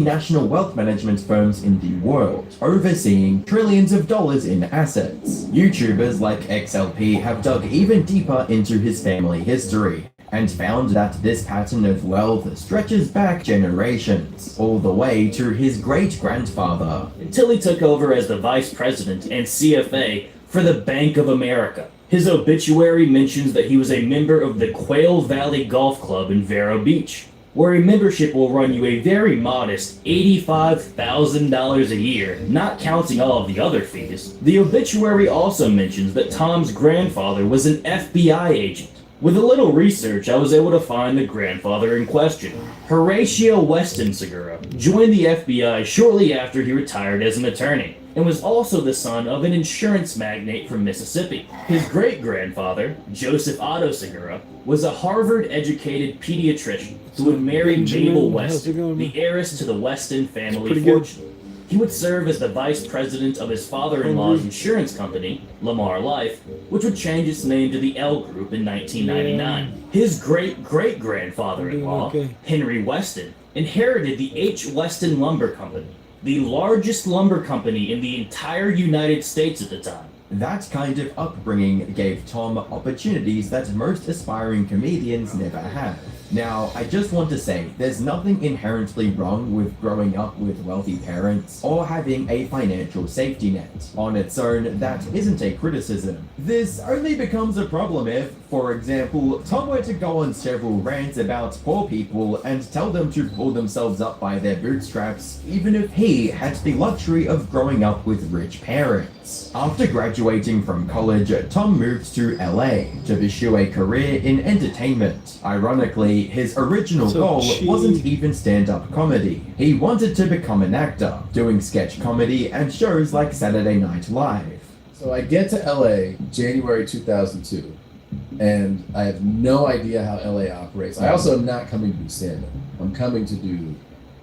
multinational wealth management firms in the world, overseeing trillions of dollars in assets. YouTubers like XLP have dug even deeper into his family history and found that this pattern of wealth stretches back generations, all the way to his great-grandfather. Until he took over as the vice president and CFA for the Bank of America. His obituary mentions that he was a member of the Quail Valley Golf Club in Vero Beach, where a membership will run you a very modest $85,000 a year, not counting all of the other fees. The obituary also mentions that Tom's grandfather was an FBI agent. With a little research, I was able to find the grandfather in question. Horatio Weston Segura joined the FBI shortly after he retired as an attorney, and was also the son of an insurance magnate from Mississippi. His great-grandfather, Joseph Otto Segura, was a Harvard-educated pediatrician who would marry Mabel Weston, the heiress to the Weston family fortune. He would serve as the vice president of his father-in-law's insurance company, Lamar Life, which would change its name to the L Group in 1999. His great-great-grandfather-in-law, Henry Weston, inherited the H. Weston Lumber Company, the largest lumber company in the entire United States at the time. That kind of upbringing gave Tom opportunities that most aspiring comedians never have. Now, I just want to say, there's nothing inherently wrong with growing up with wealthy parents or having a financial safety net. On its own, that isn't a criticism. This only becomes a problem if, for example, Tom were to go on several rants about poor people and tell them to pull themselves up by their bootstraps, even if he had the luxury of growing up with rich parents. After graduating from college, Tom moved to LA to pursue a career in entertainment. Ironically, his original goal wasn't even stand-up comedy. He wanted to become an actor, doing sketch comedy and shows like Saturday Night Live. So I get to LA January 2002, and I have no idea how LA operates. I also am not coming to do stand-up. I'm coming to do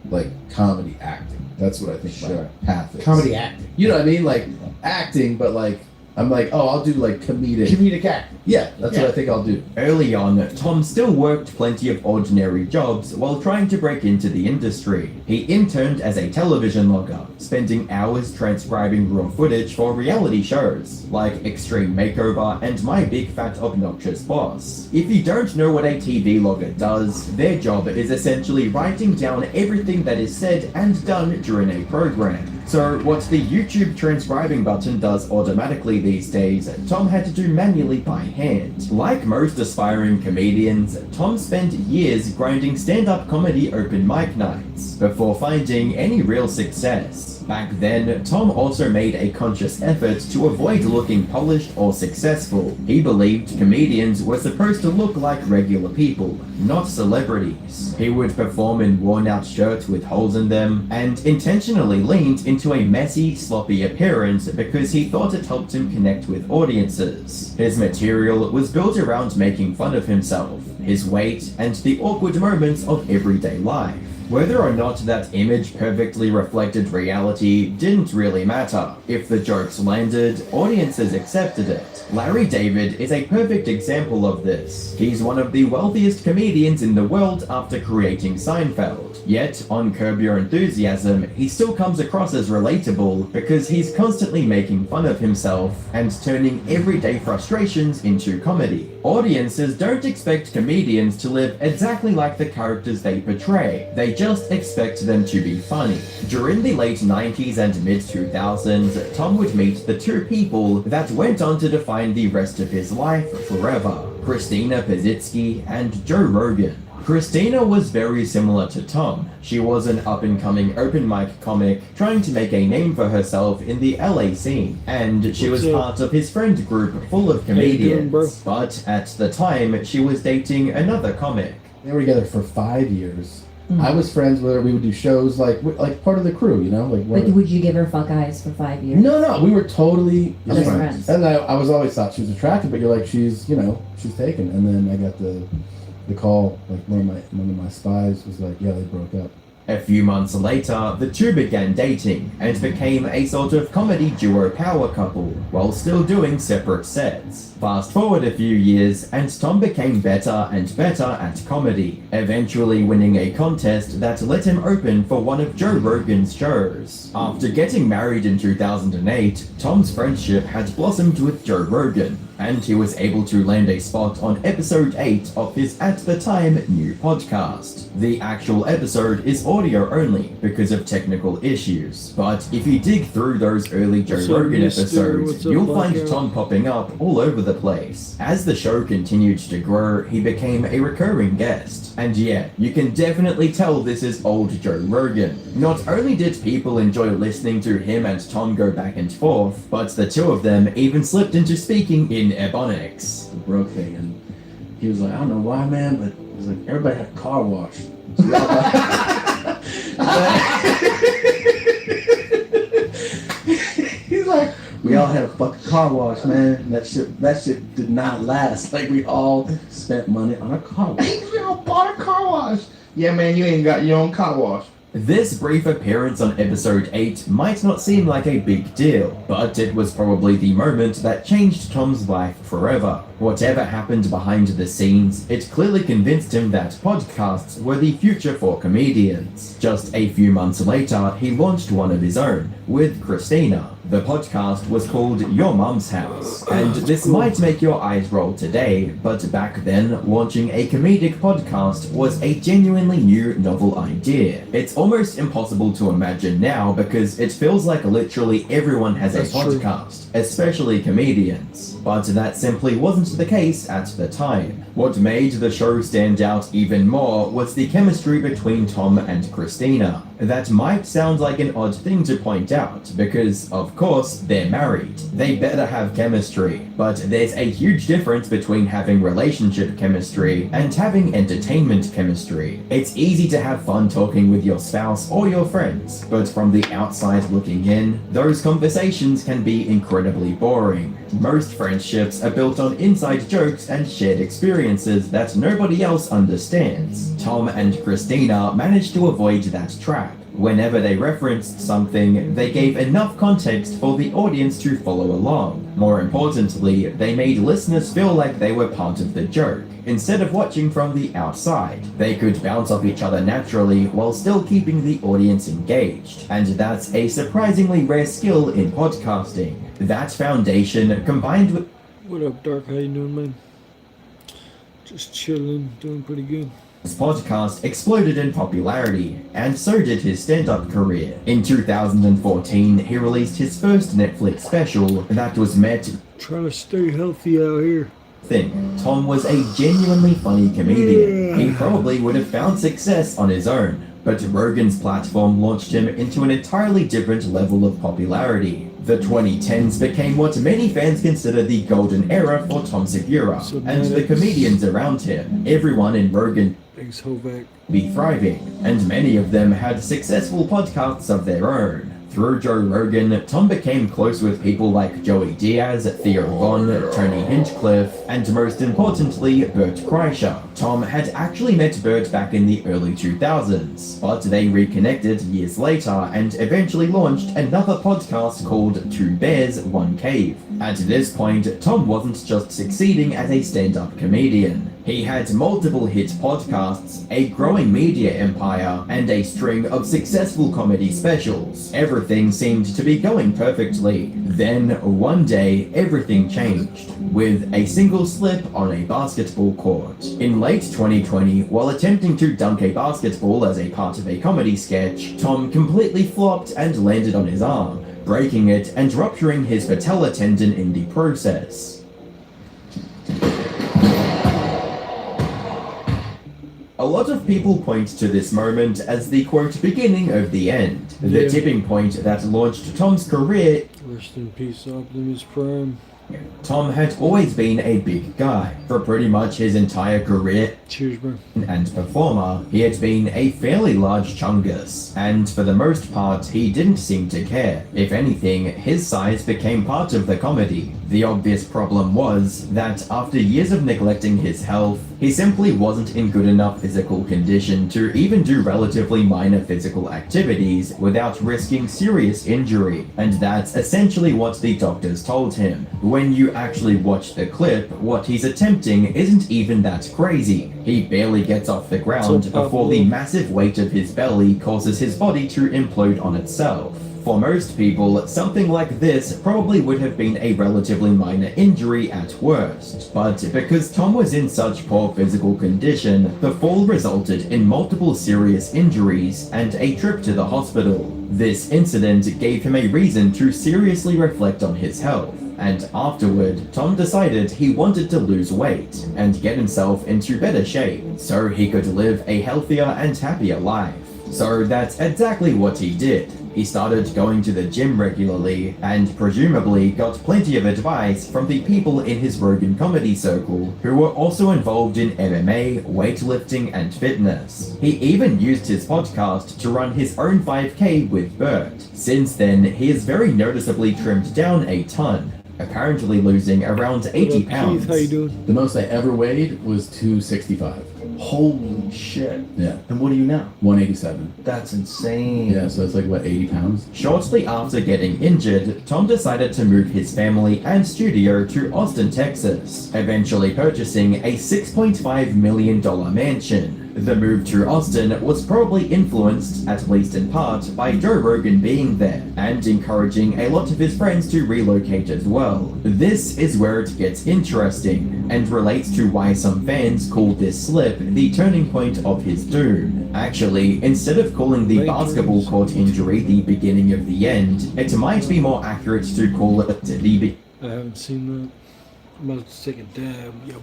like comedy acting. That's what I think my path is. Comedy acting. You know what I mean? Like acting, but like I'm like, oh, I'll do like comedic acting. Yeah, that's what I think I'll do. Early on, Tom still worked plenty of ordinary jobs while trying to break into the industry. He interned as a television logger, spending hours transcribing raw footage for reality shows, like Extreme Makeover and My Big Fat Obnoxious Boss. If you don't know what a TV logger does, their job is essentially writing down everything that is said and done during a program. So what the YouTube transcribing button does automatically these days, Tom had to do manually by hand. Like most aspiring comedians, Tom spent years grinding stand-up comedy open mic nights before finding any real success. Back then, Tom also made a conscious effort to avoid looking polished or successful. He believed comedians were supposed to look like regular people, not celebrities. He would perform in worn-out shirts with holes in them, and intentionally leaned into a messy, sloppy appearance because he thought it helped him connect with audiences. His material was built around making fun of himself, his weight, and the awkward moments of everyday life. Whether or not that image perfectly reflected reality didn't really matter. If the jokes landed, audiences accepted it. Larry David is a perfect example of this. He's one of the wealthiest comedians in the world after creating Seinfeld. Yet, on Curb Your Enthusiasm, he still comes across as relatable because he's constantly making fun of himself and turning everyday frustrations into comedy. Audiences don't expect comedians to live exactly like the characters they portray. They just expect them to be funny. During the late 90s and mid-2000s, Tom would meet the two people that went on to define the rest of his life forever: Christina Pazitsky and Joe Rogan. Christina was very similar to Tom. She was an up-and-coming open mic comic trying to make a name for herself in the LA scene, and she was part of his friend group full of comedians. But at the time, she was dating another comic. They were together for 5 years. I was friends with her. We would do shows like part of the crew, you know. But would you give her fuck eyes for 5 years? No, we were totally just friends. And I was always thought she was attractive, but you're like, she's taken. And then I got the call, like one of my spies was like, yeah, they broke up. A few months later, the two began dating and became a sort of comedy duo power couple while still doing separate sets. Fast forward a few years, and Tom became better and better at comedy, eventually winning a contest that let him open for one of Joe Rogan's shows. After getting married in 2008, Tom's friendship had blossomed with Joe Rogan, and he was able to land a spot on episode 8 of his at the time new podcast. The actual episode is audio only because of technical issues, but if you dig through those early Joe Rogan episodes, you'll find Tom popping up all over the place. As the show continued to grow, he became a recurring guest. And yeah, you can definitely tell this is old Joe Rogan. Not only did people enjoy listening to him and Tom go back and forth, but the two of them even slipped into speaking in Ebonics. The broke thing, and he was like, I don't know why, man, but he's like, everybody had a car wash. So we all he's like, we all had a fucking car wash, man. That shit did not last. Like, we all spent money on a car wash. We all bought a car wash. Yeah, man, you ain't got your own car wash. This brief appearance on episode 8 might not seem like a big deal, but it was probably the moment that changed Tom's life forever. Whatever happened behind the scenes, it clearly convinced him that podcasts were the future for comedians. Just a few months later, he launched one of his own, with Christina. The podcast was called Your Mom's House, and this might make your eyes roll today, but back then, launching a comedic podcast was a genuinely new, novel idea. It's almost impossible to imagine now because it feels like literally everyone has a podcast, especially comedians. But that simply wasn't the case at the time. What made the show stand out even more was the chemistry between Tom and Christina. That might sound like an odd thing to point out, because, of course, they're married. They better have chemistry. But there's a huge difference between having relationship chemistry and having entertainment chemistry. It's easy to have fun talking with your spouse or your friends, but from the outside looking in, those conversations can be incredibly boring. Most friendships are built on inside jokes and shared experiences that nobody else understands. Tom and Christina managed to avoid that trap. Whenever they referenced something, they gave enough context for the audience to follow along. More importantly, they made listeners feel like they were part of the joke. Instead of watching from the outside, they could bounce off each other naturally while still keeping the audience engaged. And that's a surprisingly rare skill in podcasting. That foundation, combined with... What up, Dark? How you doing, man? Just chilling, doing pretty good. His podcast exploded in popularity, and so did his stand-up career. In 2014, he released his first Netflix special that was met... Trying to stay healthy out here. Tom was a genuinely funny comedian. He probably would have found success on his own, but Rogan's platform launched him into an entirely different level of popularity. The 2010s became what many fans consider the golden era for Tom Segura, and the comedians around him. Everyone in Rogan Thanks, Hovac. be thriving, and many of them had successful podcasts of their own. Through Joe Rogan, Tom became close with people like Joey Diaz, Theo Von, Tony Hinchcliffe, and most importantly, Bert Kreischer. Tom had actually met Bert back in the early 2000s, but they reconnected years later and eventually launched another podcast called Two Bears, One Cave. At this point, Tom wasn't just succeeding as a stand-up comedian. He had multiple hit podcasts, a growing media empire, and a string of successful comedy specials. Everything seemed to be going perfectly. Then, one day, everything changed, with a single slip on a basketball court. In late 2020, while attempting to dunk a basketball as a part of a comedy sketch, Tom completely flopped and landed on his arm, breaking it and rupturing his patella tendon in the process. A lot of people point to this moment as the quote beginning of the end, the tipping point that launched Tom's career. Rest in peace, Optimus Prime. Tom had always been a big guy. For pretty much his entire career Cheers, bro. and performer, he had been a fairly large chungus, and for the most part, he didn't seem to care. If anything, his size became part of the comedy. The obvious problem was that after years of neglecting his health, He simply wasn't in good enough physical condition to even do relatively minor physical activities without risking serious injury, and that's essentially what the doctors told him. When you actually watch the clip, what he's attempting isn't even that crazy. He barely gets off the ground before the massive weight of his belly causes his body to implode on itself. For most people, something like this probably would have been a relatively minor injury at worst, but because Tom was in such poor physical condition, the fall resulted in multiple serious injuries and a trip to the hospital. This incident gave him a reason to seriously reflect on his health, and afterward, Tom decided he wanted to lose weight and get himself into better shape so he could live a healthier and happier life. So that's exactly what he did. He started going to the gym regularly and presumably got plenty of advice from the people in his Rogan comedy circle who were also involved in MMA, weightlifting, and fitness. He even used his podcast to run his own 5K with Bert. Since then, he has very noticeably trimmed down a ton, apparently losing around 80 pounds. Keith, how you doing? The most I ever weighed was 265. Holy shit. Yeah. And what are you now? 187. That's insane. Yeah, so it's like, what, 80 pounds? Shortly after getting injured, Tom decided to move his family and studio to Austin, Texas, eventually purchasing a $6.5 million mansion. The move to Austin was probably influenced, at least in part, by Joe Rogan being there, and encouraging a lot of his friends to relocate as well. This is where it gets interesting, and relates to why some fans call this slip the turning point of his doom. Actually, instead of calling the basketball court injury the beginning of the end, it might be more accurate to call it the I haven't seen that. I'm about to take a dab. Yo.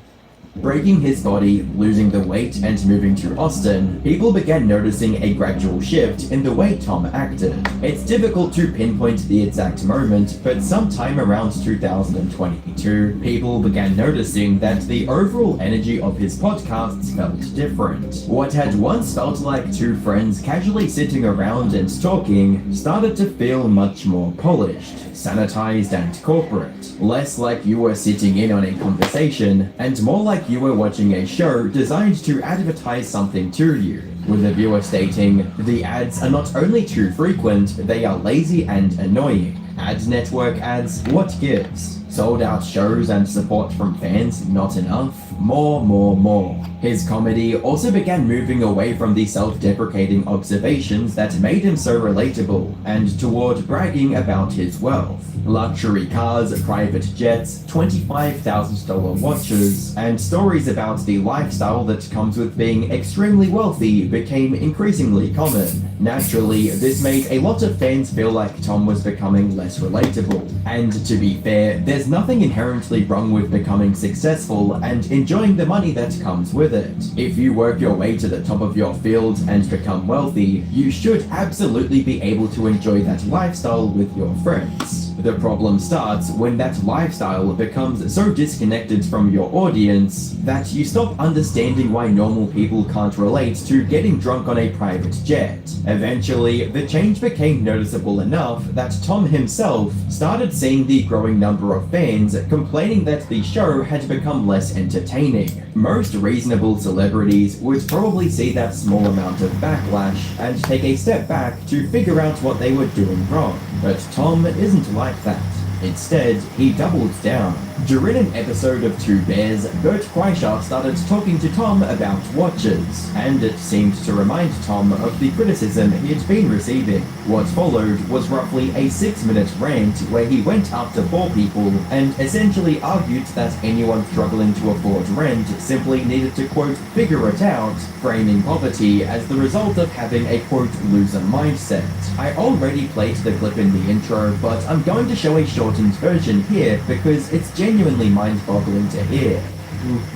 Breaking his body, losing the weight, and moving to Austin, people began noticing a gradual shift in the way Tom acted. It's difficult to pinpoint the exact moment, but sometime around 2022, people began noticing that the overall energy of his podcasts felt different. What had once felt like two friends casually sitting around and talking started to feel much more polished, sanitized, and corporate. Less like you were sitting in on a conversation, and more like you were watching a show designed to advertise something to you, with the viewer stating, "The ads are not only too frequent, they are lazy and annoying. Ad network ads, what gives? Sold out shows and support from fans, not enough? More. His comedy also began moving away from the self-deprecating observations that made him so relatable, and toward bragging about his wealth. Luxury cars, private jets, $25,000 watches, and stories about the lifestyle that comes with being extremely wealthy became increasingly common. Naturally, this made a lot of fans feel like Tom was becoming less relatable. And to be fair, there's nothing inherently wrong with becoming successful and enjoying the money that comes with it. If you work your way to the top of your field and become wealthy, you should absolutely be able to enjoy that lifestyle with your friends. The problem starts when that lifestyle becomes so disconnected from your audience that you stop understanding why normal people can't relate to getting drunk on a private jet. Eventually, the change became noticeable enough that Tom himself started seeing the growing number of fans complaining that the show had become less entertaining. Most reasonable celebrities would probably see that small amount of backlash and take a step back to figure out what they were doing wrong. But Tom isn't like that. Instead, he doubled down. During an episode of Two Bears, Bert Kreischer started talking to Tom about watches, and it seemed to remind Tom of the criticism he had been receiving. What followed was roughly a 6-minute rant where he went after poor people and essentially argued that anyone struggling to afford rent simply needed to, quote, figure it out, framing poverty as the result of having a, quote, loser mindset. I already played the clip in the intro, but I'm going to show a shortened version here because it's genuinely mind-boggling to hear.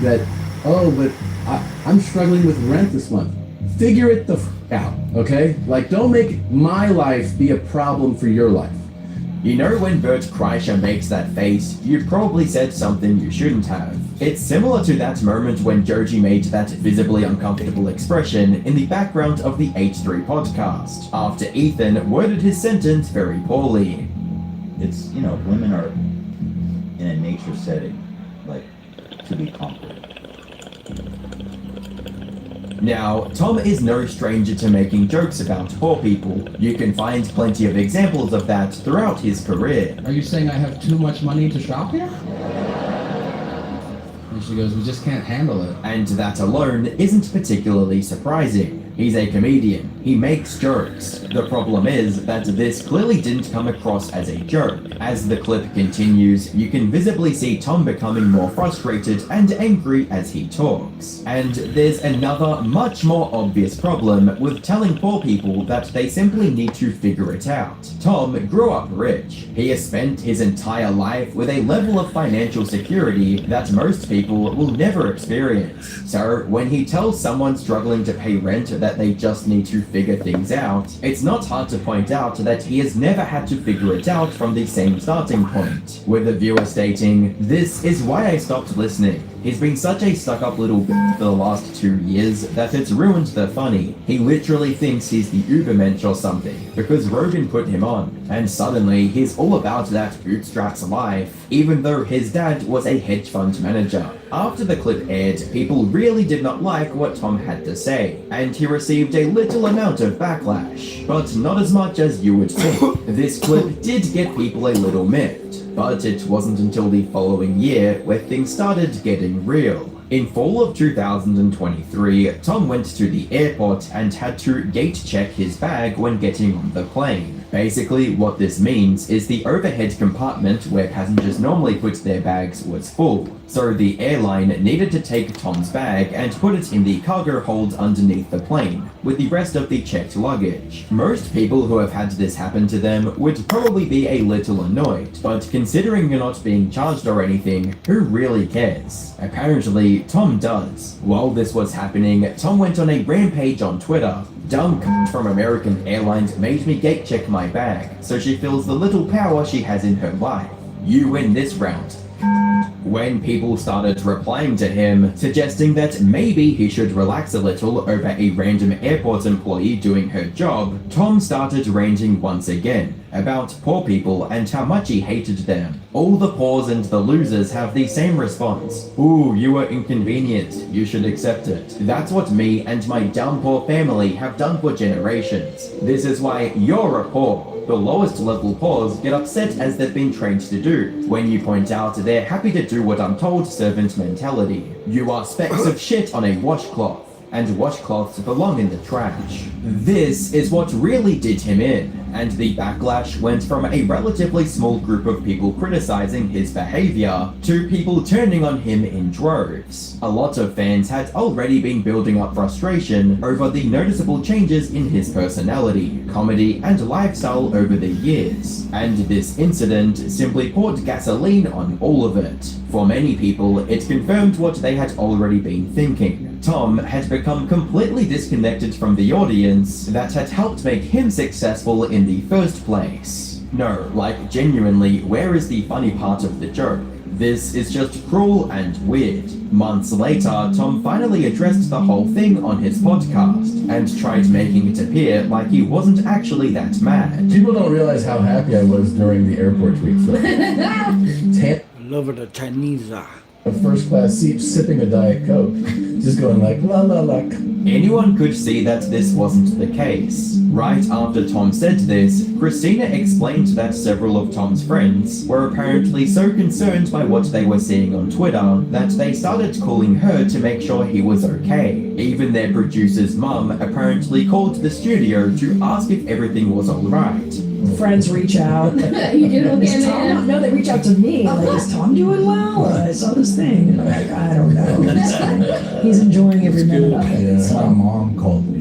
That, oh, but I'm struggling with rent this month. Figure it the out, okay? Like, don't make my life be a problem for your life. You know when Bert Kreischer makes that face, you probably said something you shouldn't have. It's similar to that moment when Joji made that visibly uncomfortable expression in the background of the H3 podcast, after Ethan worded his sentence very poorly. It's, women are in a nature setting, like, to be conquered. Now, Tom is no stranger to making jokes about poor people. You can find plenty of examples of that throughout his career. Are you saying I have too much money to shop here? And she goes, we just can't handle it. And that alone isn't particularly surprising. He's a comedian. He makes jokes. The problem is that this clearly didn't come across as a joke. As the clip continues, you can visibly see Tom becoming more frustrated and angry as he talks. And there's another much more obvious problem with telling poor people that they simply need to figure it out. Tom grew up rich. He has spent his entire life with a level of financial security that most people will never experience. So when he tells someone struggling to pay rent that they just need to figure things out, it's not hard to point out that he has never had to figure it out from the same starting point, with the viewer stating, "This is why I stopped listening. He's been such a stuck-up little b*** for the last 2 years that it's ruined the funny. He literally thinks he's the Ubermensch or something because Rogan put him on, and suddenly he's all about that bootstraps life, even though his dad was a hedge fund manager." After the clip aired, people really did not like what Tom had to say, and he received a little amount of backlash, but not as much as you would think. This clip did get people a little miffed, but it wasn't until the following year where things started getting real. In fall of 2023, Tom went to the airport and had to gate check his bag when getting on the plane. Basically, what this means is the overhead compartment where passengers normally put their bags was full, so the airline needed to take Tom's bag and put it in the cargo hold underneath the plane, with the rest of the checked luggage. Most people who have had this happen to them would probably be a little annoyed, but considering you're not being charged or anything, who really cares? Apparently, Tom does. While this was happening, Tom went on a rampage on Twitter. "Dumb c*** from American Airlines made me gate check my bag, so she feels the little power she has in her life. You win this round." When people started replying to him, suggesting that maybe he should relax a little over a random airport employee doing her job, Tom started ranting once again about poor people and how much he hated them. All the poors and the losers have the same response. "Ooh, you were inconvenient. You should accept it. That's what me and my dumb poor family have done for generations. This is why you're a poor." The lowest level poors get upset as they've been trained to do. When you point out they're happy to do what I'm told servant mentality. You are specks of shit on a washcloth, and washcloths belong in the trash. This is what really did him in, and the backlash went from a relatively small group of people criticizing his behavior to people turning on him in droves. A lot of fans had already been building up frustration over the noticeable changes in his personality, comedy, and lifestyle over the years, and this incident simply poured gasoline on all of it. For many people, it confirmed what they had already been thinking. Tom had become completely disconnected from the audience that had helped make him successful in the first place. No, like genuinely, where is the funny part of the joke? This is just cruel and weird. Months later, Tom finally addressed the whole thing on his podcast and tried making it appear like he wasn't actually that mad. People don't realize how happy I was during the airport tweets though. I love it, a Chinese. A first class seat sipping a Diet Coke. Just going like la la la. Anyone could see that this wasn't the case. Right after Tom said this, Christina explained that several of Tom's friends were apparently so concerned by what they were seeing on Twitter that they started calling her to make sure he was okay. Even their producer's mum apparently called the studio to ask if everything was alright. Friends reach out. You do look Is at Tom? No, they reach out to me. Like, is Tom doing well? I saw this thing. And I'm like, I don't know. It's fine. He's enjoying every minute of it. Yeah, So. my mom called me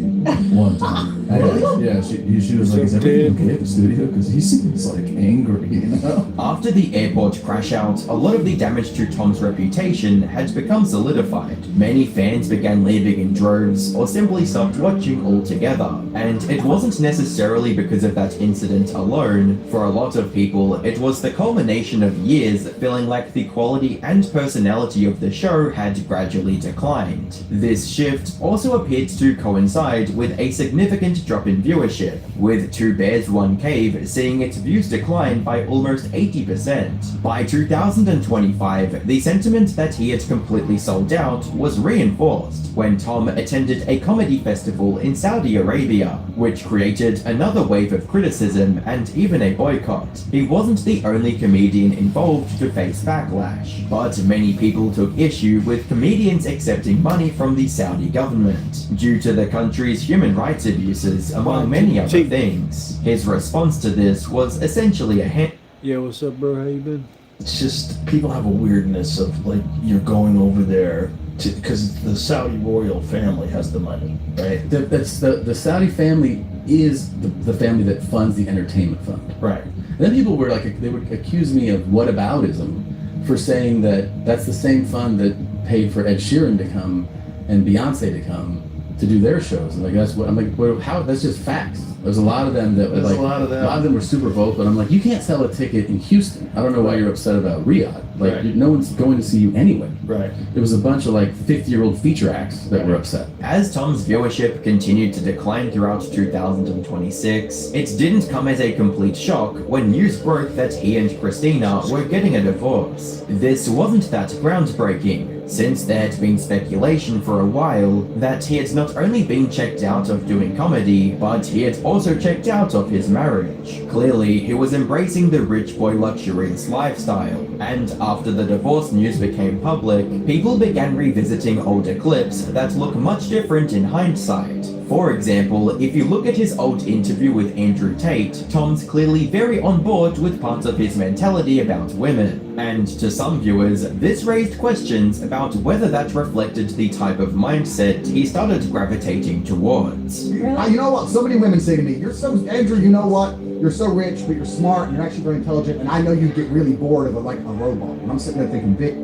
one time. Yeah, she was like, "Is everything okay at the studio?" Because he seems like angry, you know. After the airport crash out, a lot of the damage to Tom's reputation had become solidified. Many fans began leaving in droves or simply stopped watching altogether. And it wasn't necessarily because of that incident alone. For a lot of people, it was the culmination of years feeling like the quality and personality of the show had gradually declined. This shift also appeared to coincide with a significant significant drop in viewership, with Two Bears One Cave seeing its views decline by almost 80%. By 2025, the sentiment that he had completely sold out was reinforced when Tom attended a comedy festival in Saudi Arabia, which created another wave of criticism and even a boycott. He wasn't the only comedian involved to face backlash, but many people took issue with comedians accepting money from the Saudi government due to the country's human rights abuses, among many other things. His response to this was essentially a Yeah, what's up, bro? How you been? It's just people have a weirdness of like you're going over there because the Saudi royal family has the money, right? The Saudi family is the family that funds the entertainment fund. Right. And then people were like, they would accuse me of whataboutism for saying that that's the same fund that paid for Ed Sheeran to come and Beyonce to come to do their shows. And like that's what I'm like. Well, how? That's just facts. There's a lot of them that were like, a lot of them were super vocal. And I'm like, you can't sell a ticket in Houston. I don't know why you're upset about Riyadh. Like, Right. no one's going to see you anyway. Right. There was a bunch of like 50-year-old feature acts that were upset. As Tom's viewership continued to decline throughout 2026, it didn't come as a complete shock when news broke that he and Christina were getting a divorce. This wasn't that groundbreaking, since there had been speculation for a while that he had not only been checked out of doing comedy, but he had also checked out of his marriage. Clearly, he was embracing the rich boy luxurious lifestyle, and after the divorce news became public, people began revisiting older clips that look much different in hindsight. For example, if you look at his old interview with Andrew Tate, Tom's clearly very on board with parts of his mentality about women. And to some viewers, this raised questions about whether that reflected the type of mindset he started gravitating towards. You know what? So many women say to me, "You're so Andrew. You know what? You're so rich, but you're smart. And you're actually very intelligent. And I know you get really bored of a robot." And I'm sitting there thinking, "Vic,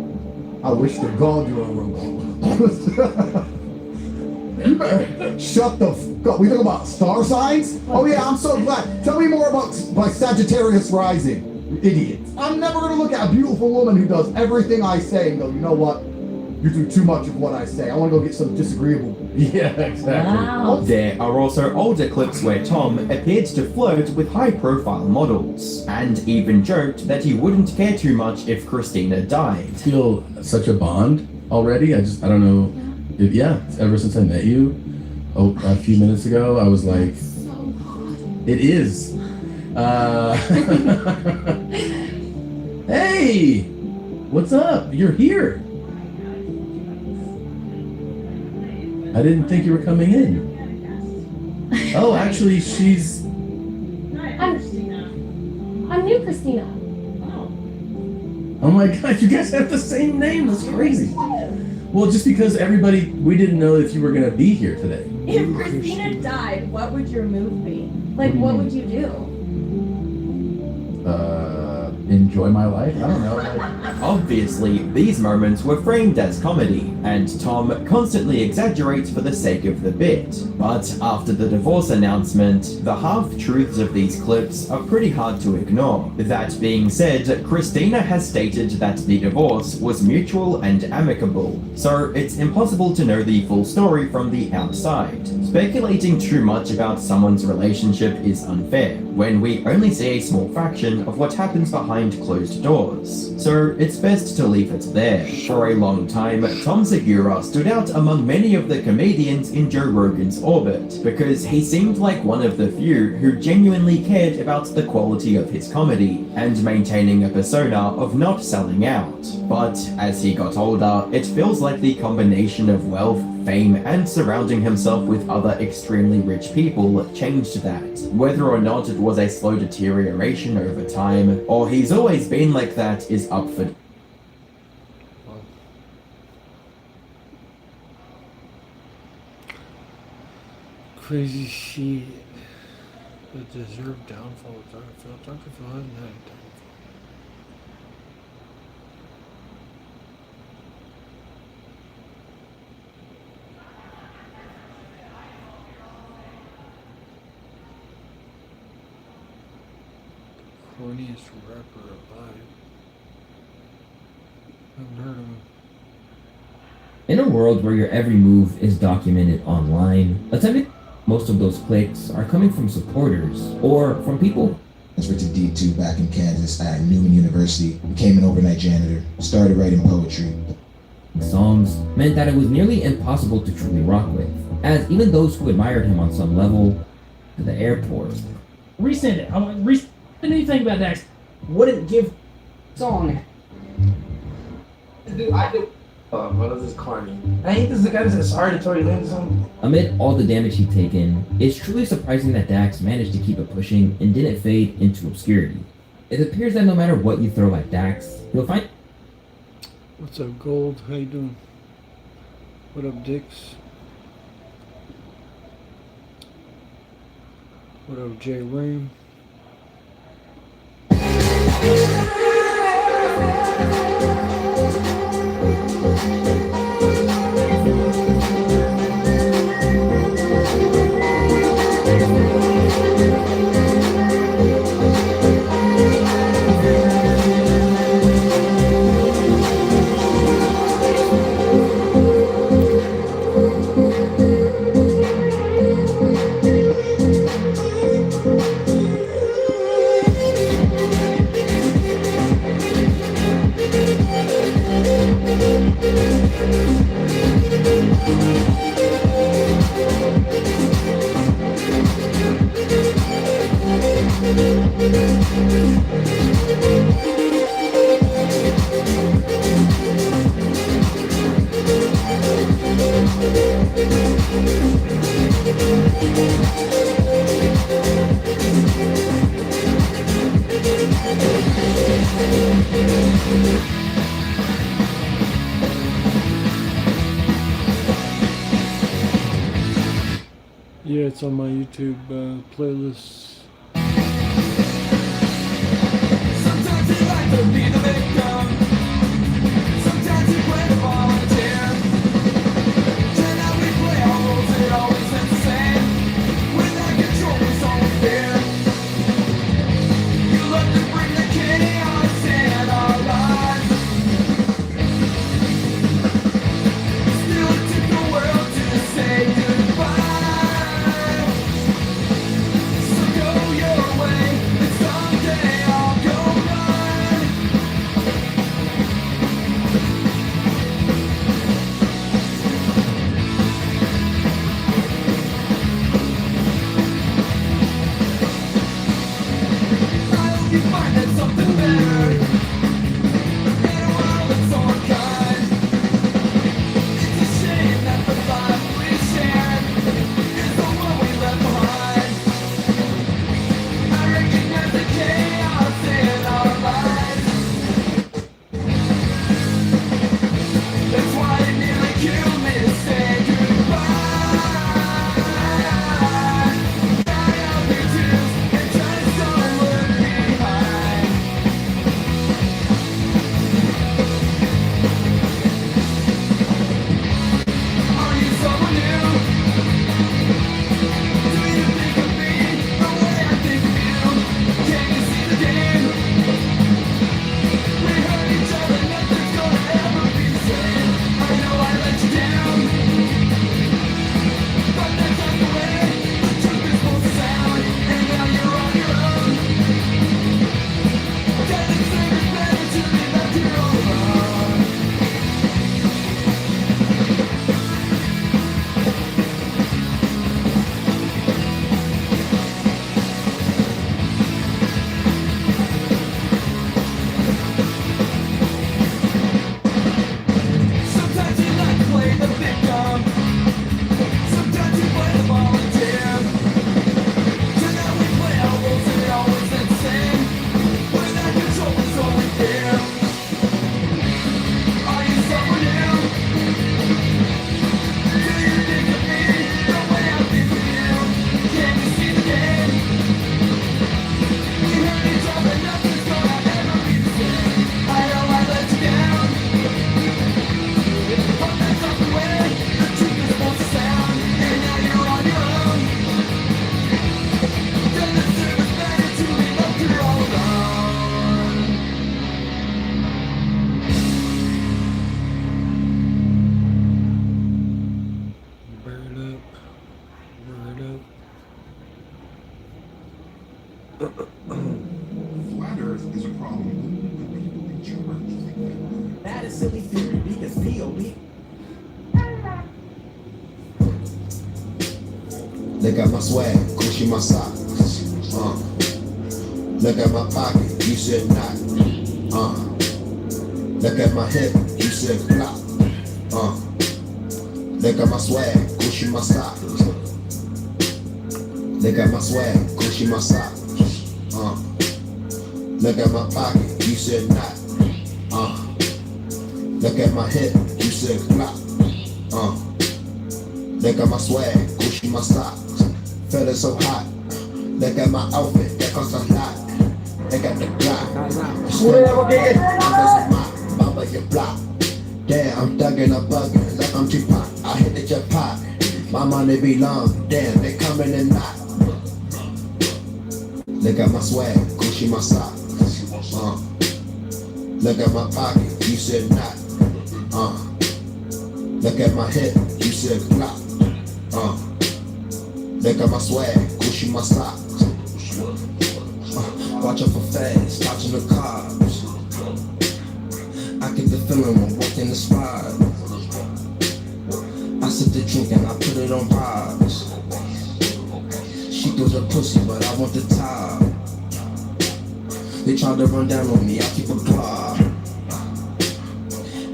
I wish to God you were a robot." You better shut the f up. We talk about star signs? Oh yeah, I'm so glad. Tell me more about Sagittarius rising. You idiot. I'm never gonna look at a beautiful woman who does everything I say and go, "You know what? You do too much of what I say. I want to go get some disagreeable." Yeah, exactly. Wow. There are also older clips where Tom appeared to flirt with high-profile models, and even joked that he wouldn't care too much if Christina died. I feel such a bond already. I don't know. Ever since I met you a few minutes ago, I was like, it is. Hey, what's up? You're here. I didn't think you were coming in. Oh, actually, she's... I'm new, Christina. Oh my God, you guys have the same name. That's crazy. Well, just because we didn't know if you were going to be here today. If Christina died, what would your move be? Like, what would you do? Enjoy my life? I don't know. Obviously, these moments were framed as comedy, and Tom constantly exaggerates for the sake of the bit. But after the divorce announcement, the half-truths of these clips are pretty hard to ignore. That being said, Christina has stated that the divorce was mutual and amicable, so it's impossible to know the full story from the outside. Speculating too much about someone's relationship is unfair, when we only see a small fraction of what happens behind closed doors. So it's best to leave it there. For a long time, Tom Segura stood out among many of the comedians in Joe Rogan's orbit, because he seemed like one of the few who genuinely cared about the quality of his comedy, and maintaining a persona of not selling out. But as he got older, it feels like the combination of wealth, fame, and surrounding himself with other extremely rich people changed that. Whether or not it was a slow deterioration over time, or he's always been like that, is up for Crazy shit. The deserved downfall of Dr. Phil has not a downfall. Corniest rapper alive. I haven't heard of him. In a world where your every move is documented online, attempting Most of those clicks are coming from supporters or from people. Transferred to D2 back in Kansas at Newman University, became an overnight janitor, started writing poetry. Songs meant that it was nearly impossible to truly rock with, as even those who admired him on some level, to the airport. Resend it. I want resend anything about Dax. Wouldn't give song. Dude, I do. What is this corny? I think this is the guy that said sorry to Tory Lanez song. Amid all the damage he'd taken, it's truly surprising that Dax managed to keep it pushing and didn't fade into obscurity. It appears that no matter what you throw at Dax, you'll find. What's up, Gold? How you doing? What up, Dix? What up, Jay Wayne? Yeah, it's on my YouTube playlist. Sometimes you like to be the victim. Sometimes you play the volunteer. Turn out we play our roles, it always ends the same. Without control, it's only fear. You love to bring the chaos in our lives. Still it took the world to say goodbye. So go Flat Earth is a problem with people in charge think that. That is silly theory because POV. Look at my swag, Gucci my socks. Look at my pocket, you said not. Look at my hip, you said flop. Look at my swag, Gucci my socks. Look at my swag, Gucci my socks. Look at my pocket, you said not. Look at my hip, you said flop. Look at my swag, Gucci my socks. Feeling so hot. Look at my outfit, that costs a lot. They got the block. Baba your block. Damn, I'm thugging, I'm bugging, like I'm Tupac. I hit the jackpot. My money be long. Damn, they coming in hot. Look at my swag, Gucci my socks. Look at my pocket, you said not. Look at my hip, you said flop. Look at my swag, Gucci my socks. Watch out for fast, watching the cars. I get the feeling when walking the spot. I sip the drink and I put it on rocks. She throws a pussy, but I want the top. They try to run down on me, I keep a block.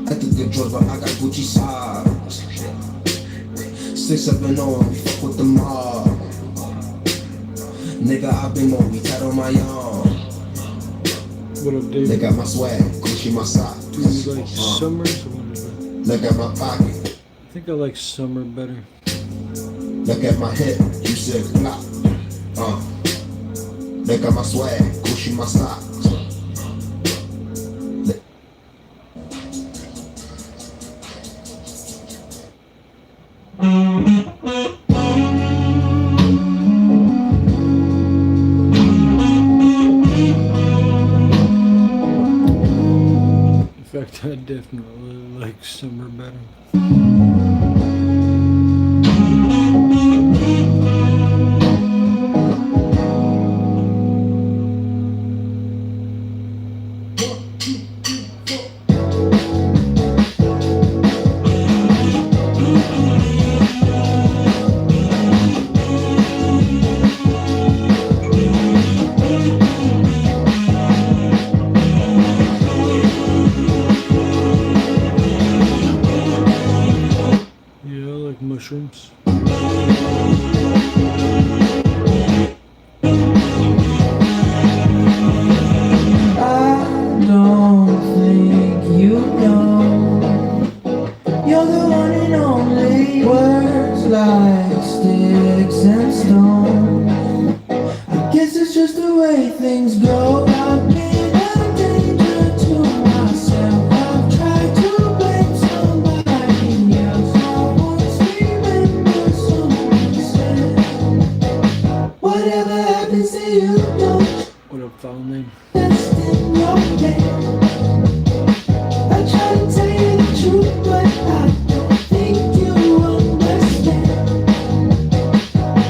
I took the drugs, but I got Gucci socks. 6-7 on, we fuck with the mob. Nigga, I been more, we tied on my arm. What up, Dave? Look at my swag, Gucci my socks. Do you like summer? Look at my pocket. I think I like summer better. Look at my hip, you said flop. Look at my swag, Gucci my socks. In fact, I definitely like summer better. Mushrooms. I don't think you know. You're the one and only. Words like sticks and stones. I guess it's just the way things go. I've been a danger to myself. I've tried to blame somebody else. Whatever happens to you, don't. What up, file name? That's in your name. I try to tell you the truth, but I don't think you understand.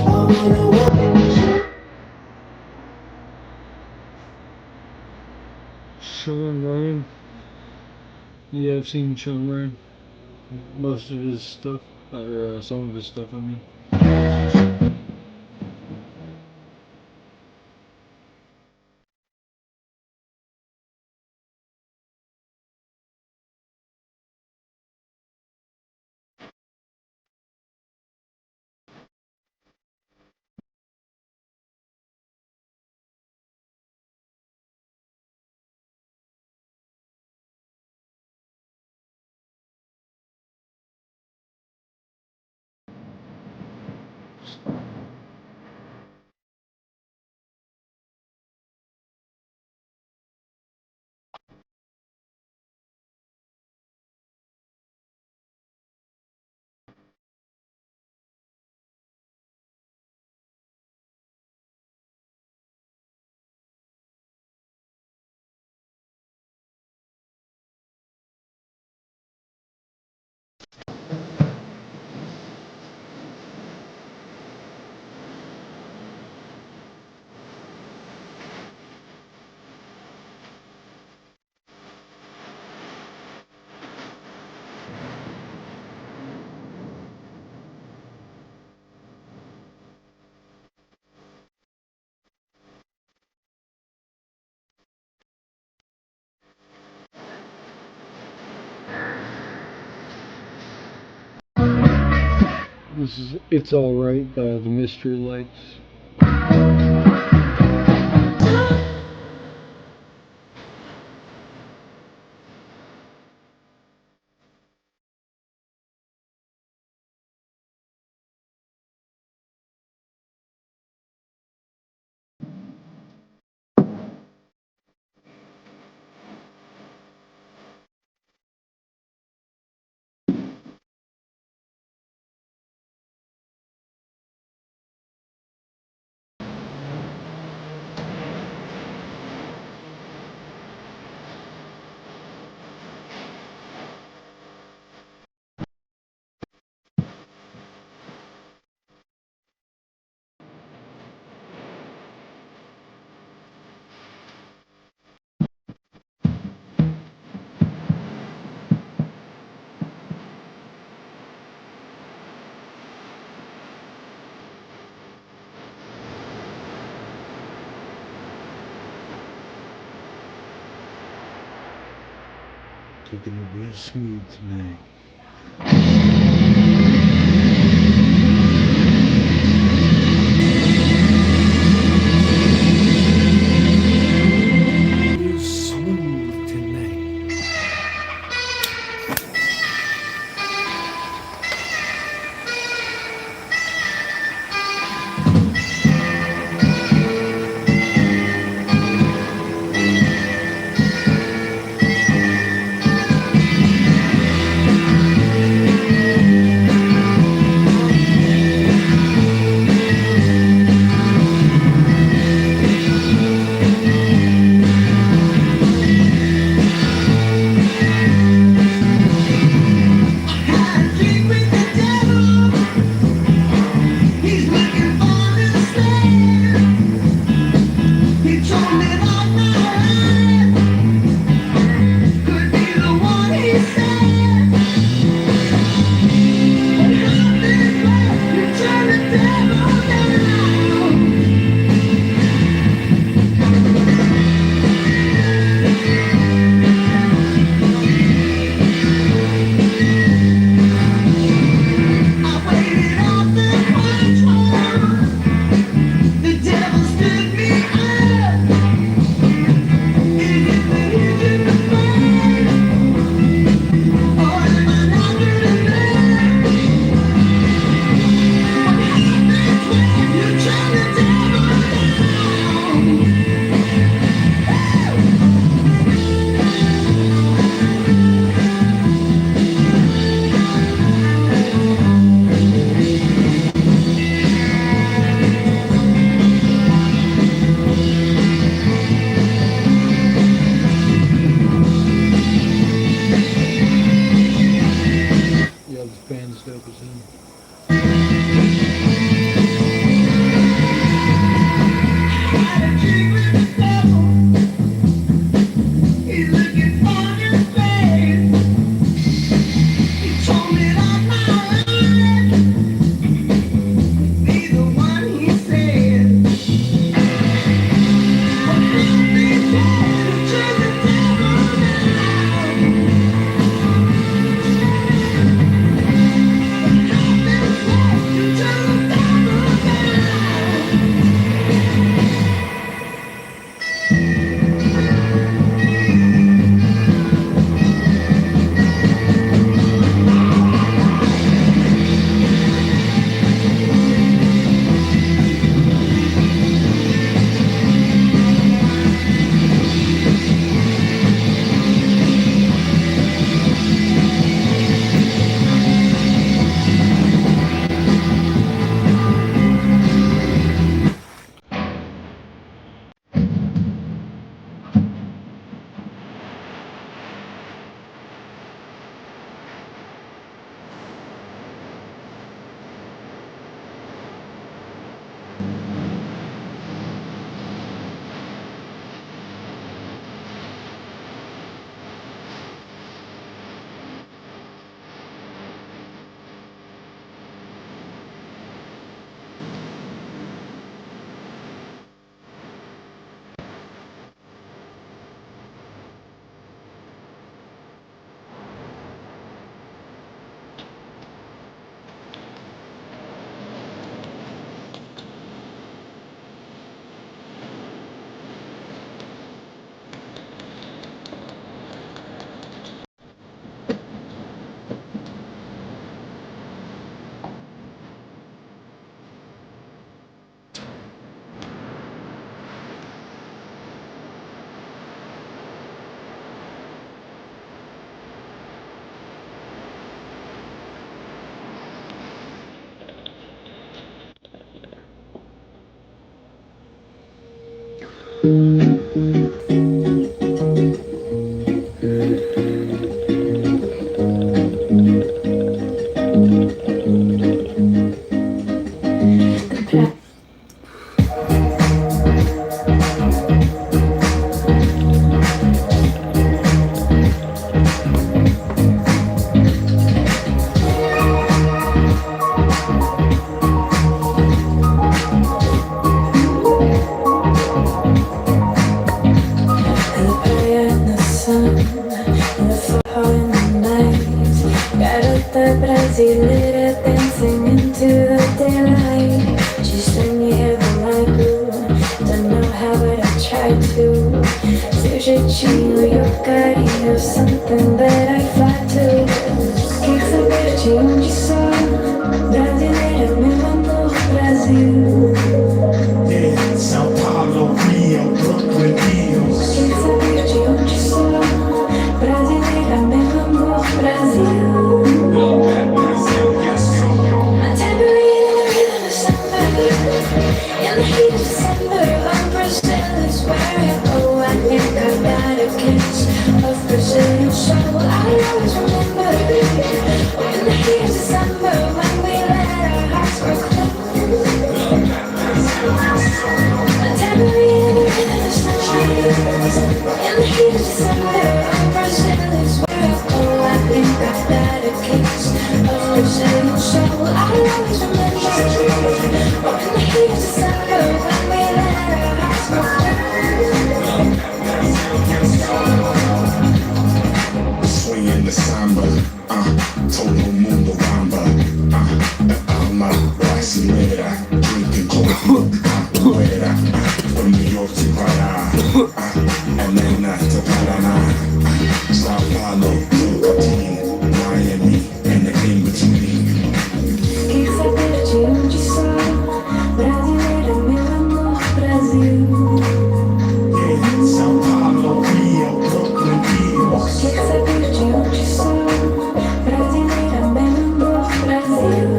I wanna walk in the Sean Ryan. Yeah, I've seen Sean Ryan. Most of his stuff, or some of his stuff, I mean. This is It's Alright by the Mystery Lights. Taking it real smooth tonight. Real smooth tonight. Yeah, this band's dope as hell. Brasileira dancing into the daylight. She's singing here the light blue. Don't know how, but I try to. Sujeitinho, yogarinho, something that I fly to. Quer saber de onde sou? Brasileira me mandou pro Brasil. Yeah, São Paulo, Rio, Brooklyn, Hills. Quer saber de onde sou? Brasileira me mandou pro Brasil. In the heat of December, Brazil is where I go. I think I've got a case of Brazilian soul. I always remember in the heat of December when we let our hearts grow cold. A tambourine in the sunshine. In the heat of December, Brazil is where I go. I think I've got a case of Brazilian soul. I always remember in the heat of December when we let our hearts grow cold. Swinging the samba, todo mundo bamba, alma brasileira, drinking cold, capoeira, from New York to Pará, and then to Paraná, Sao Paulo, Brooklyn, Miami, and the in-between. Quer saber de onde sou? Brasileira me mandou pro Brasil. Yeah, Sao Paulo, Rio, Brooklyn, Hills. Quer saber de onde sou? Brasileira me mandou pro Brasil.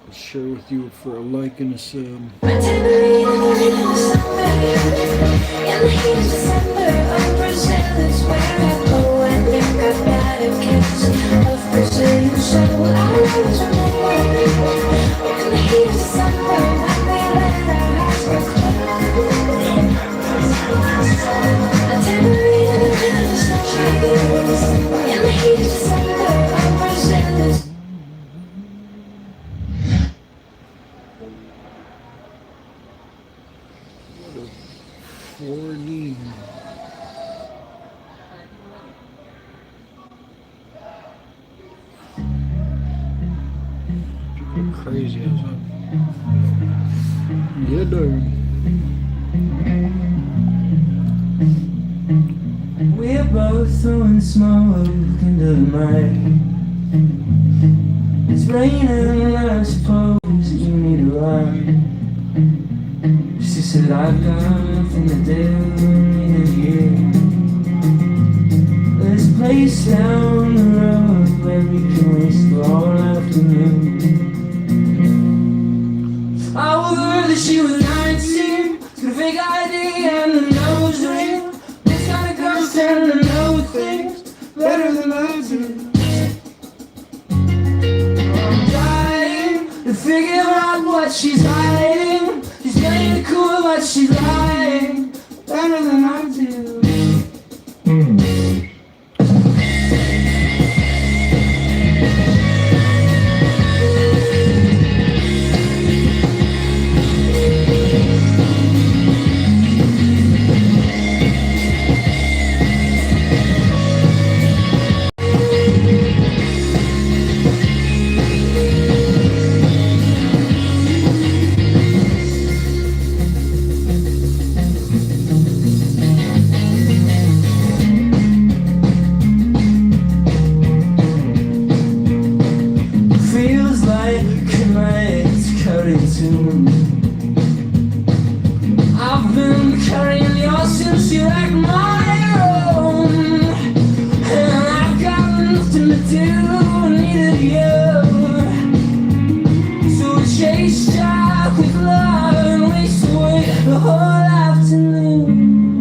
I'll share with you for a like and a sub. My tambourine in the summer. In the heat of December, Brazil is where I go. I think I've got a case of Brazilian soul. I always remember in the heat of December when we let our hearts grow cold. My tambourine in the sunshine. In the heat of December, Brazil is. Warning. People are crazy outside. Yeah, dude. We're both throwing smoke into the night. It's raining, I suppose you need to run. She said, I've got nothing to do, neither you. There's a place down the road where we can waste all afternoon. I was heard that she was 19, got a fake ID and a nose ring. This kind of girl tend to know things better than I do. I'm dying to figure out what she's hiding. She's playing it cool, but she's lying better than I do. Feels like a night's cartoon. I've been carrying yours since you like my own, and I've got nothing to do, needed you. So chase Jack with love and waste away the whole afternoon.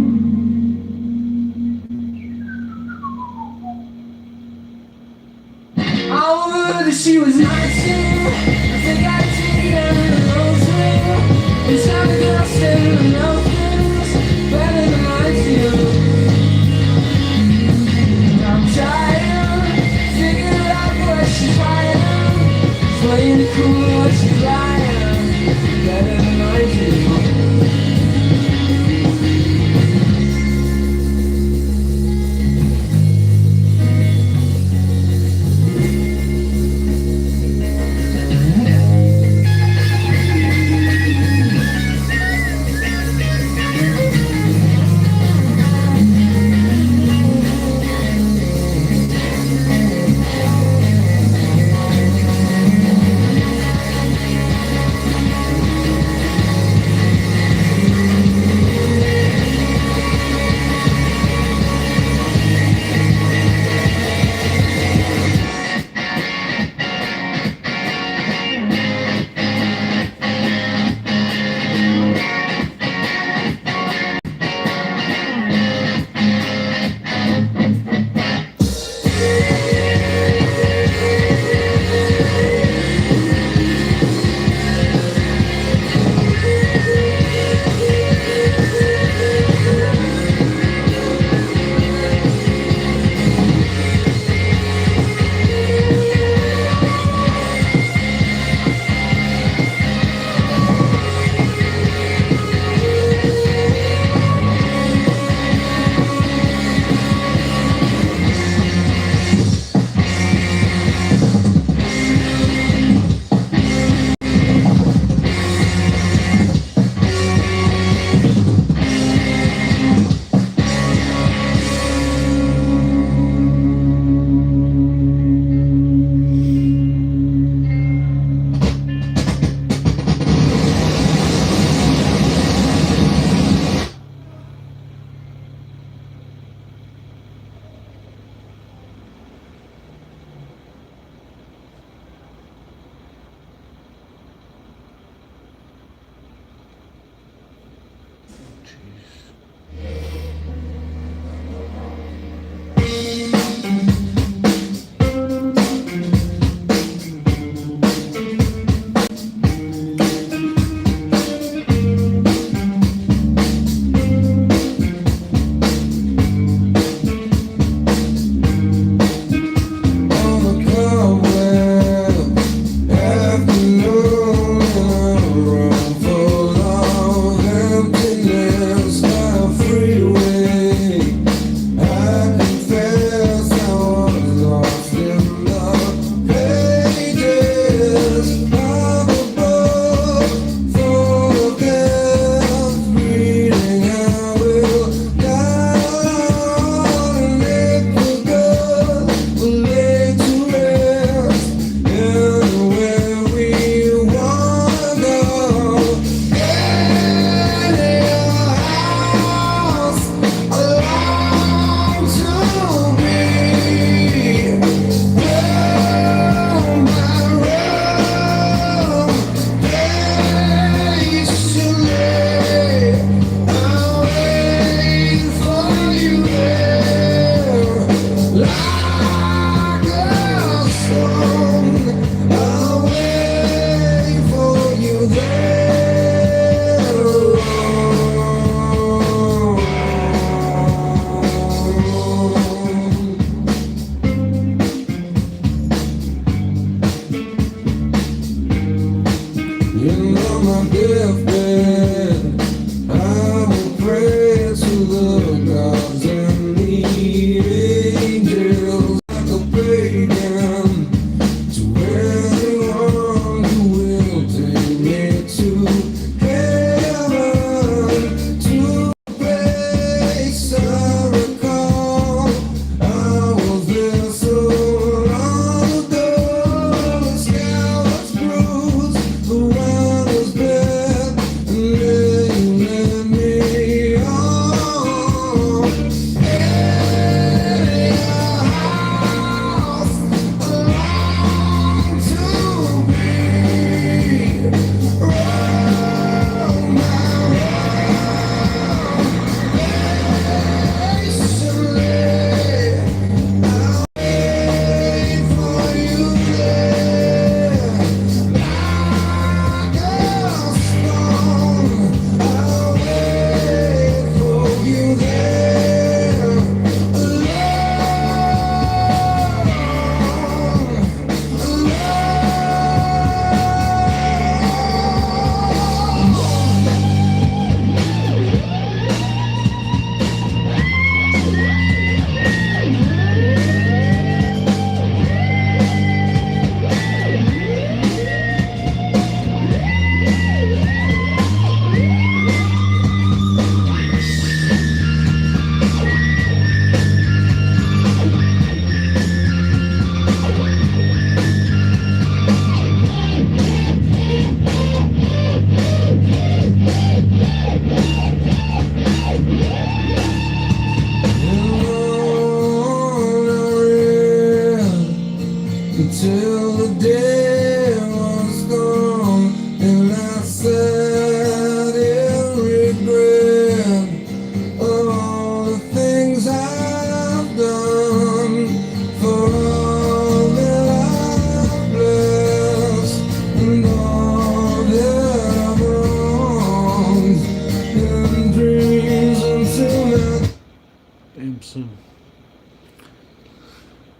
Thompson.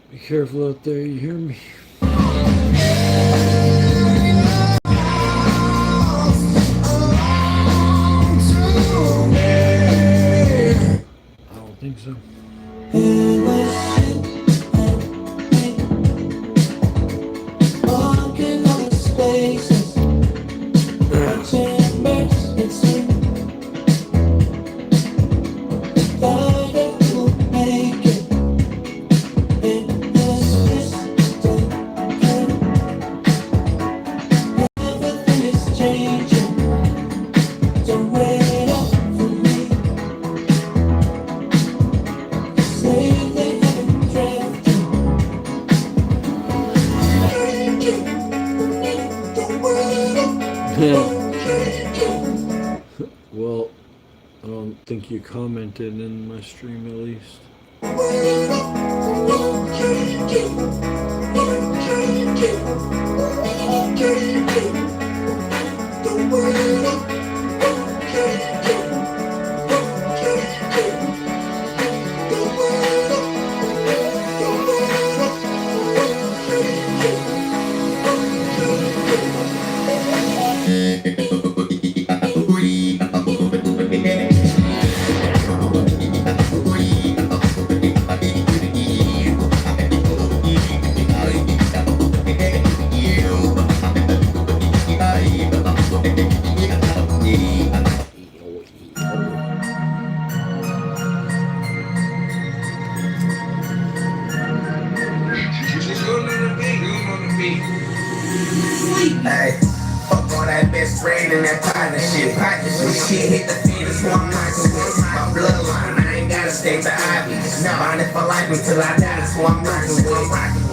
Be careful out there, you hear me? I don't think so. Walking on the spaces, chambers, it seems. Thought it would make it in this distant place. Everything is changing. Don't wait up for me. Say they haven't drifted. Well, I don't think you commented in my stream at least. Hey, fuck all that best friend and that partnership. When shit hit the fan, it's one microwave. My bloodline, I ain't gotta stay to Ivy. Mind if I like me till I die, that's who I'm rocking with.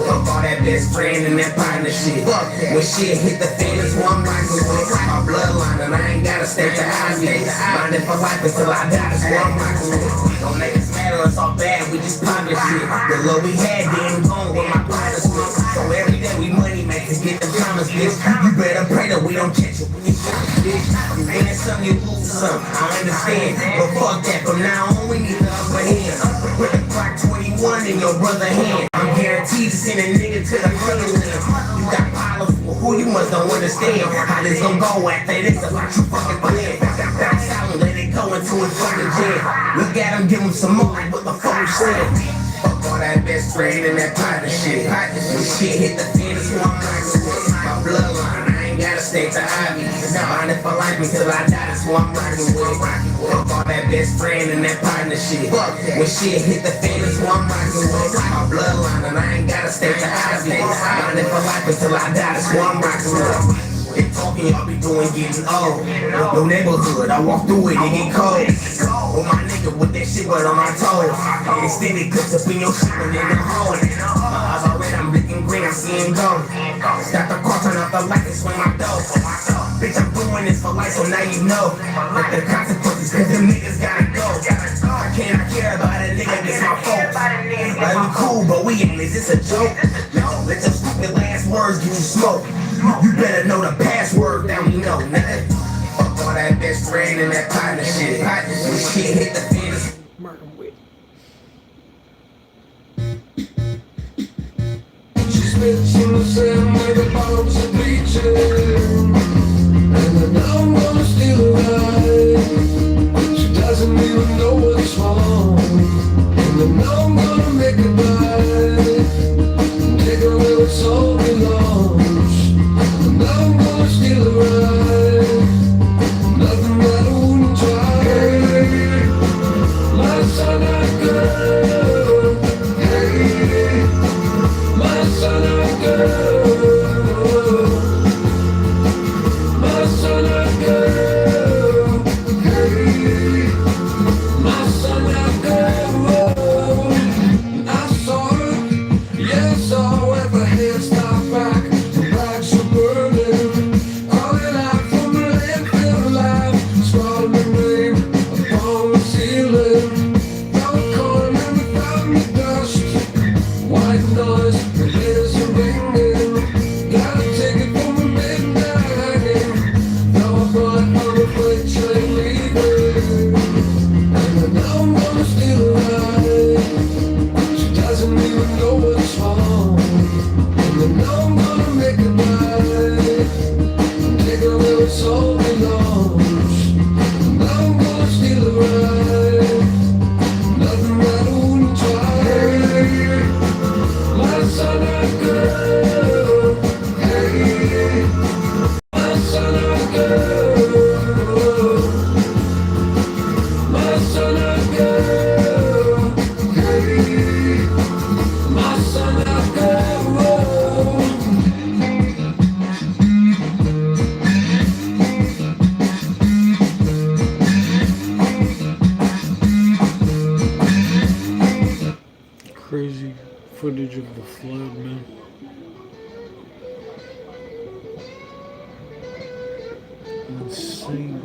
Fuck all that best friend and that partnership. When shit hit the fan, it's one microwave. My bloodline, and I ain't gotta stay to Ivy. Mind if I like me till I die, that's who I'm rocking with. Don't make us matter, it's all bad, we just poppin' shit. The love we had didn't go with my partners with. So every day we money makers, get them commas, bitch. You better pray that we don't catch it when you shot, bitch. You win something, you lose something, I understand. But fuck that, from now on we need the upper hand. Put the Glock 21 in your brother's hand. I'm guaranteed to send a nigga to the motherland. You got problems with who you must don't understand. How this gon' go after this about you fucking plan. Back silent, let it go into his fucking jam. Look at him, give him some more, like what the fuck you saying? Fuck all that best friend and that partnership. When shit hit the fan, it's one microwave. My bloodline, I ain't gotta stay to Ivy. Mind if I like me till I die, that's who I'm rocking with. Fuck all that best friend and that partnership. When shit hit the fan, it's who I'm rocking with. My bloodline, and I ain't gotta stay to Ivy. Mind if I like me till I die, that's who I'm rocking with. If talking, y'all be doing getting old. No neighborhood, I walk through it, it get cold. With my nigga with that shit but on my toes. Extended clips up in your shit and in the hole. My eyes are red, I'm blinking green, I see him go. Got the car, turn off the light and swing my door. Bitch, I'm doing this for life, so now you know. Like the consequences, cause them niggas gotta go. I cannot care about a nigga, this my fault. Like we cool, but we ain't, is this a joke? No, let your stupid last words give you smoke. You better know the password that we know, nigga. Fuck all that best friend and that partnership. When shit hit the fence. She's bitching the same with the bottles of bleaching. And I know I'm gonna steal her ride. She doesn't even know what's wrong. And I know I'm gonna make her buy. Take her where it's all belongs. And I'm gonna steal her ride. Nothing that I wouldn't try. My son, I girl. Hey, my son, I girl. crazy footage of the flood, man. Insane.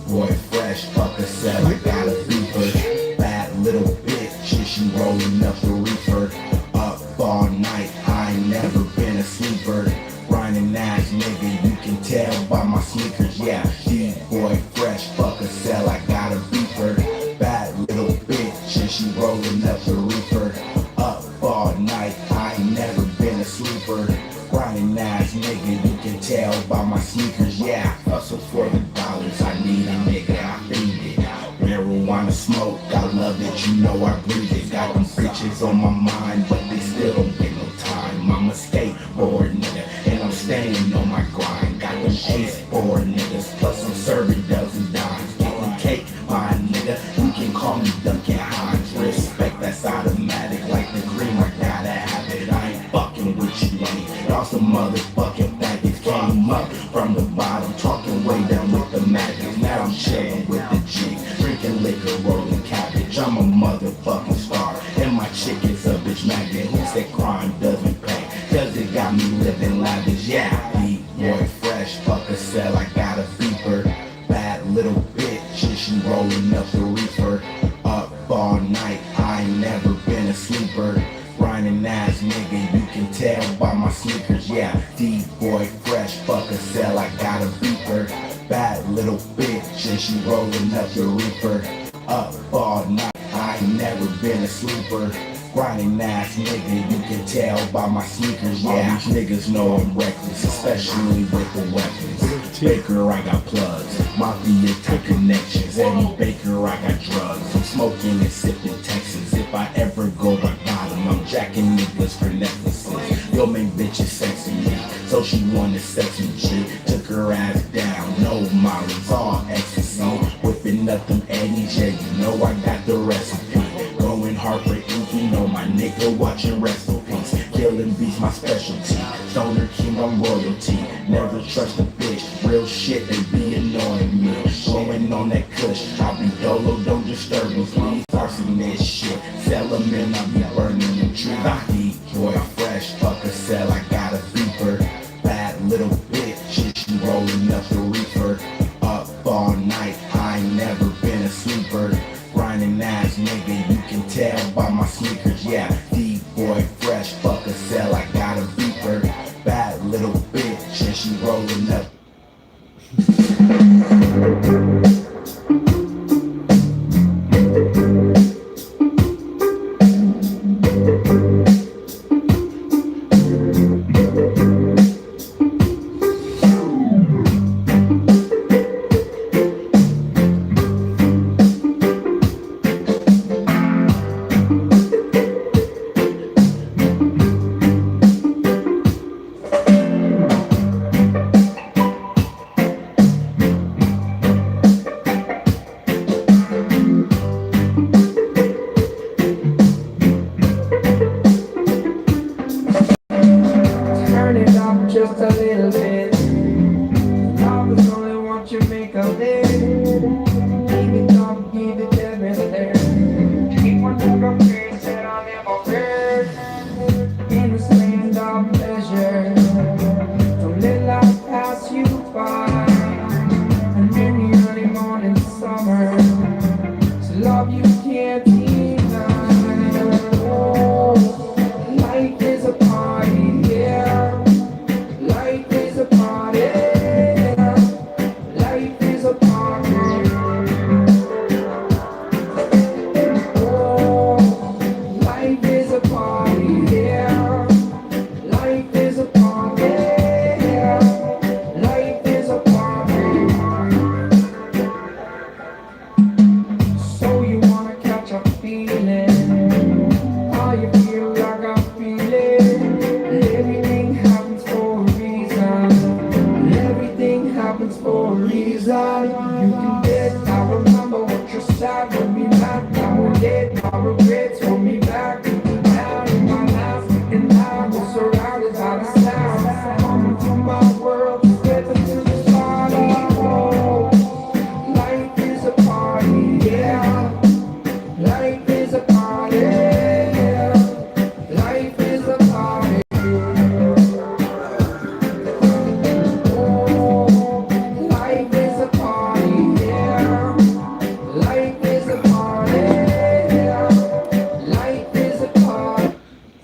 Boy fresh, fuck herself, I got a beeper. Bad little bitch, and she rolling up the reefer. Up all night, I ain't never been a sleeper. Grinding ass nigga, you can tell by my sneakers, yeah. D-boy fresh, fuck herself, I got a beeper. Bad little bitch, and she rolling up the reefer. Up all night, I ain't never been a sleeper. Grinding ass nigga, you can tell by my sneakers, yeah. Hustle for the dollars, I need a nigga, I fiend it. Marijuana smoke, I love it, you know I breathe it. Got them bitches on my mind, but they still don't get no time. I'm a skateboard nigga, and I'm staying on my grind. Got them ace-board niggas, plus I'm serving dozen dimes. Getting cake, my nigga, you can call me Duncan Hines. Respect, that's automatic, like the cream, I gotta have it. I ain't fucking with you, ain't. Y'all some motherfucking faggots came up from the bottom, talking way down with the maggots. Now I'm chilling with the G, drinking liquor, rolling cabbage. I'm a motherfucking star, and my chick is a bitch magnet. Who said crime doesn't pay? Cause it got me living lavish, yeah. D-boy fresh, fuck herself, I got a beeper. Bad little bitch, and she rolling up the reefer. Up all night, I ain't never been a sleeper. Grinding ass nigga, you can tell by my sneakers, yeah. D-boy fresh, fuck herself, I got a beeper. Bad little bitch, and she rolling up the reefer. Up all night, I ain't never been a sleeper. Grinding ass nigga, you can tell by my sneakers, yeah. All these niggas know I'm reckless, especially with the weapons. Baker, I got plugs, mafia type connections. Eddie Baker, I got drugs. I'm smoking and sipping Texas. If I ever go by bottom, I'm jacking niggas for necklaces. Yo, main bitch is sexing me, so she wanted sex with G. Took her ass down, no mollies, all ecstasy. Whipping up them Eddies, yeah, you know I got the recipe. Going hard for ink, you know my nigga watching rest in peace. Killing beats my specialty, stoner king, I'm royalty. Never trust a bitch, real shit, they be annoying me. Blowing on that kush, I be dolo, don't disturb me, please. Arson this shit, sell them and I be burning them trees. I eat, boy fresh, fuck a cell, I got a beeper. Bad little bitch, she rolling up the reefer. Up all night, I ain't never been a sleeper. Grinding ass nigga, you can tell by my sneakers, yeah. D-boy fresh,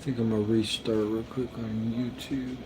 think I'm gonna restart real quick on YouTube.